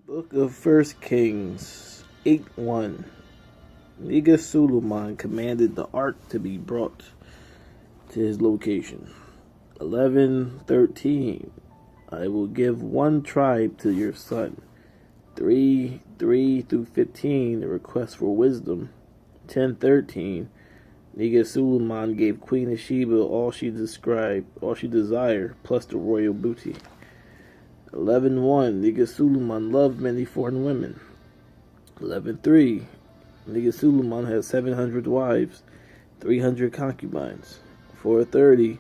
Book of First Kings 8:1. Nigga Suleiman commanded the ark to be brought to his location. 11:13. I will give one tribe to your son. 3 through 15. The request for wisdom. 10:13. Nigga Suleiman gave Queen of Sheba all she desired, plus the royal booty. 11:1. Nigga Suleiman loved many foreign women. 11:3. Nigga Suleiman had 700 wives, 300 concubines. 4:30.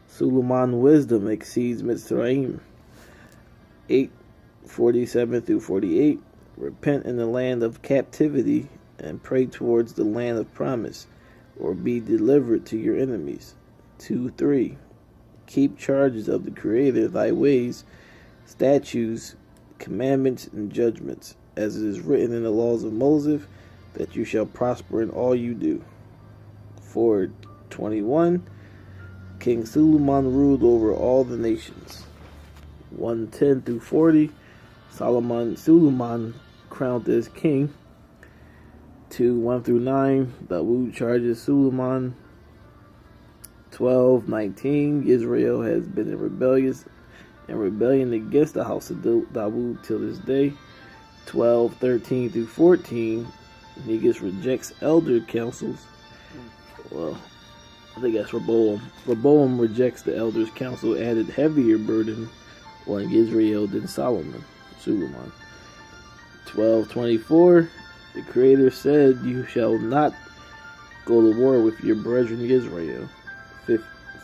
Suleiman wisdom exceeds Mitzrayim. 8:47 through 48. Repent in the land of captivity and pray towards the land of promise, or be delivered to your enemies. 2:3. Keep charges of the Creator, thy ways, statutes, commandments, and judgments, as it is written in the laws of Moses, that you shall prosper in all you do. 4:21. King Suleiman ruled over all the nations. 1:10 through 40. Suleiman crowned as king. 2:1 through 9. Dawood charges Suleiman. 12:19. Israel has been in rebellion against the house of Dawood till this day. 12:13 through 14. Negus rejects elder councils. Well, I think that's Rehoboam. Rehoboam rejects the elders' council, added heavier burden on Israel than Suleiman. 12:24. The Creator said, you shall not go to war with your brethren Israel.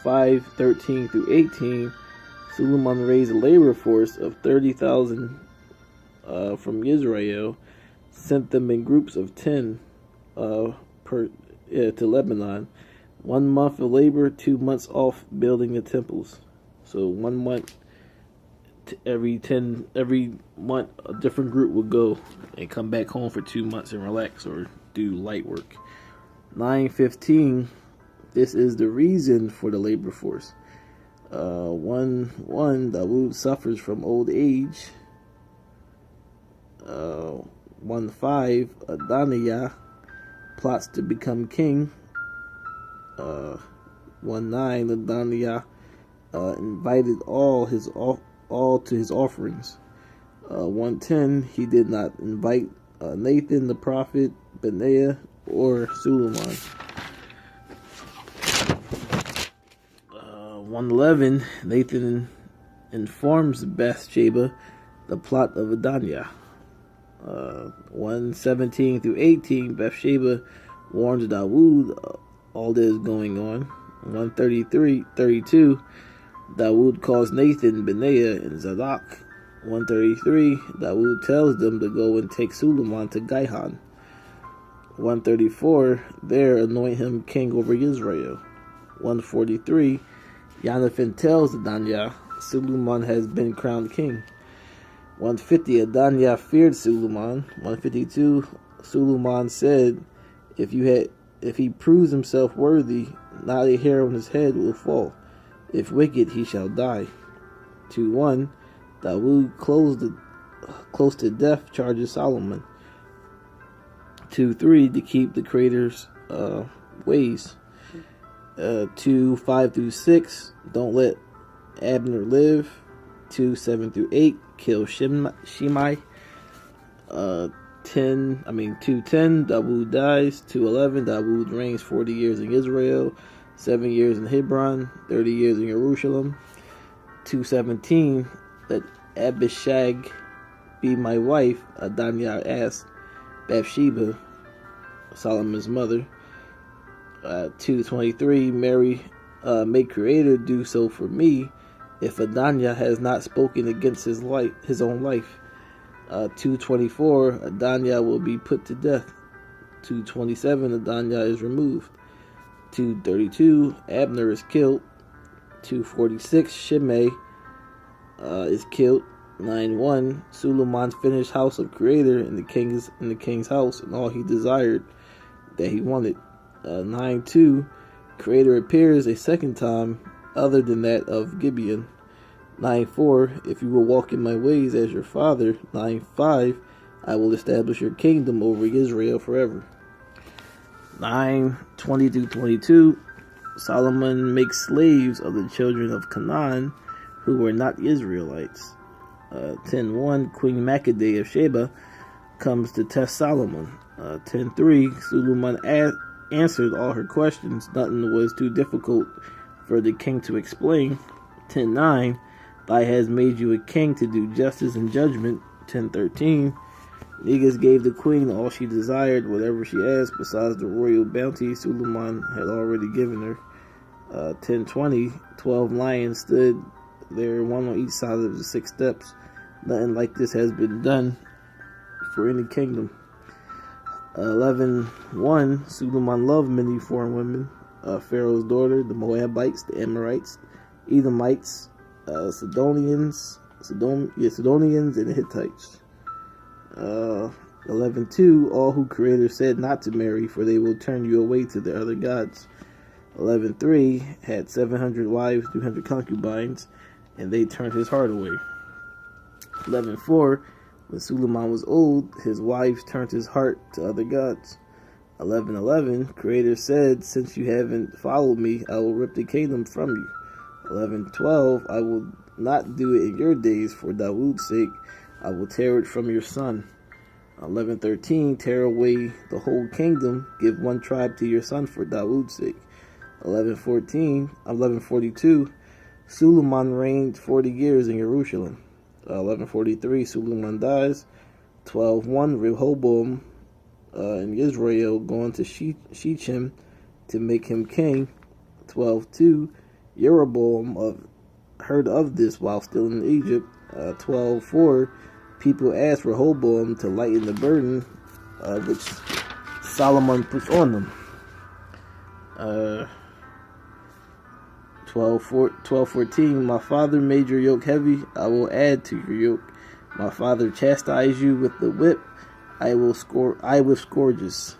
5:13 through 18. Suleiman raised a labor force of 30,000 from Israel, sent them in groups of 10 to Lebanon. 1 month of labor, 2 months off building the temples. So 1 month, every month a different group would go and come back home for 2 months and relax or do light work. 9:15. This is the reason for the labor force. 1:1. Dawood suffers from old age. 1:5. Adoniah plots to become king. 1:9. Adoniah invited all to his offerings. 1:10. He did not invite Nathan the prophet, Benaiah, or Suleiman. 1:11. Nathan informs Bathsheba the plot of Adoniah. 1:17 through 18. Bathsheba warns Dawood all that is going on. 1:32. Dawood calls Nathan, Benaiah, and Zadok. 1:33. Dawood tells them to go and take Suleiman to Gihon. 1:34. There anoint him king over Israel. 1:43. Jonathan tells Adoniah, Suleiman has been crowned king. 1:50. Adoniah feared Suleiman. 1:52. Suleiman said, if he proves himself worthy, not a hair on his head will fall. If wicked, he shall die. 2:1. Dawood close to death charges Solomon. 2:3. To keep the Creator's ways. 2:5 through 6. Don't let Abner live. 2:7 through 8. Kill Shimei. 2:10. Dawood dies. 2:11. Dawood reigns 40 years in Israel, 7 years in Hebron, 30 years in Jerusalem. 2:17. Let Abishag be my wife. Adoniah asked Bathsheba, Solomon's mother. 2:23. May Creator do so for me, if Adoniah has not spoken against his own life. 2:24. Adoniah will be put to death. 2:27. Adoniah is removed. 2:32. Abner is killed. 2:46. Shimei is killed. 9:1. Suleiman finished house of Creator in the king's house, and all he desired that he wanted. 9:2. Creator appears a second time, other than that of Gibeon. 9:4, if you will walk in my ways as your father. 9:5, I will establish your kingdom over Israel forever. 9:20 through 22, Solomon makes slaves of the children of Canaan who were not Israelites. 10:1, Queen Maccaday of Sheba comes to test Solomon. 10:3, Suleiman answered all her questions. Nothing was too difficult for the king to explain. 10:9, Thy has made you a king to do justice and judgment. 10:13, Negus gave the queen all she desired, whatever she asked, besides the royal bounty Suleiman had already given her. 10:20, 12 lions stood there, one on each side of the 6 steps. Nothing like this has been done for any kingdom. 11:1, Suleiman loved many foreign women. Pharaoh's daughter, the Moabites, the Amorites, Edomites, Sidonians, and the Hittites. 11:2, all who Creator said not to marry, for they will turn you away to the other gods. 11:3, had 700 wives, 200 concubines, and they turned his heart away. 11:4, when Suleiman was old, his wives turned his heart to other gods. 11:11, Creator said, since you haven't followed me, I will rip the kingdom from you. 11:12, I will not do it in your days for Dawood's sake. I will tear it from your son. 11:13, tear away the whole kingdom. Give one tribe to your son for Dawood's sake. 11:42, Suleiman reigned 40 years in Jerusalem. 11:43, Suleiman dies. 12:1, Rehoboam in Israel going to Shechem to make him king. 12:2, Jeroboam heard of this while still in Egypt. 12:4, people asked Rehoboam to lighten the burden which Solomon puts on them. 12:14, my father made your yoke heavy, I will add to your yoke. My father chastised you with the whip, I with scourges.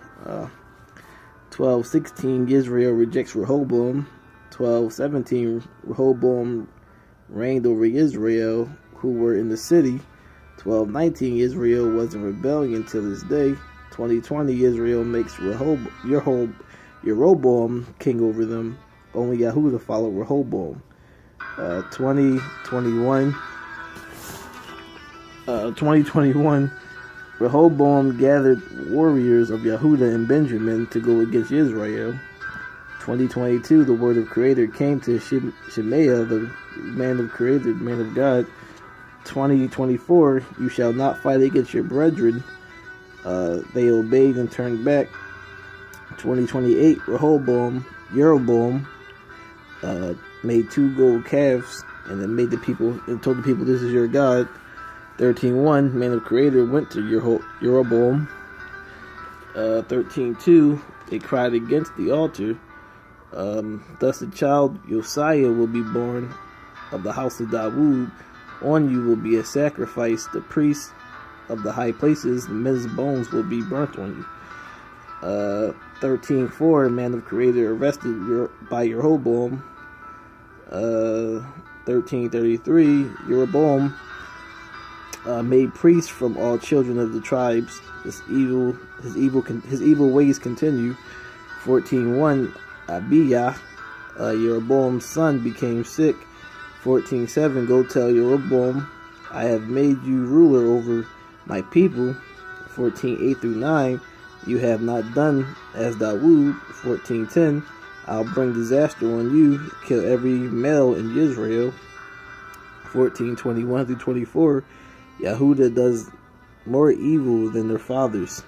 12:16, Israel rejects Rehoboam. 12:17, Rehoboam reigned over Israel who were in the city. 12:19, Israel was in rebellion till this day. 20:20, Israel makes Jeroboam king over them. Only Yahudah followed Rehoboam. 2021, Rehoboam gathered warriors of Yahudah and Benjamin to go against Israel. 2022, the word of Creator came to Shemaiah, the man of Creator, man of God. 2024, you shall not fight against your brethren. They obeyed and turned back. 2028, Jeroboam made 2 gold calves and then told the people, this is your God. 13:1, man of Creator went to Jeroboam. 13:2, they cried against the altar. Thus the child Josiah will be born of the house of Dawood. On you will be a sacrifice. The priests of the high places, the men's bones will be burnt on you. 13:4, man of Creator arrested by Jeroboam. 13:33, Jeroboam made priests from all children of the tribes. His evil ways continue. 14:1, Abijah, Jeroboam's son, became sick. 14:7, go tell Jeroboam, I have made you ruler over my people. 14:8 through 9, you have not done as Dawood. 14:10, I'll bring disaster on you, kill every male in Israel. 14:21 through 24, Yahudah does more evil than their fathers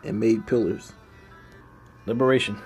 and made pillars. Liberation.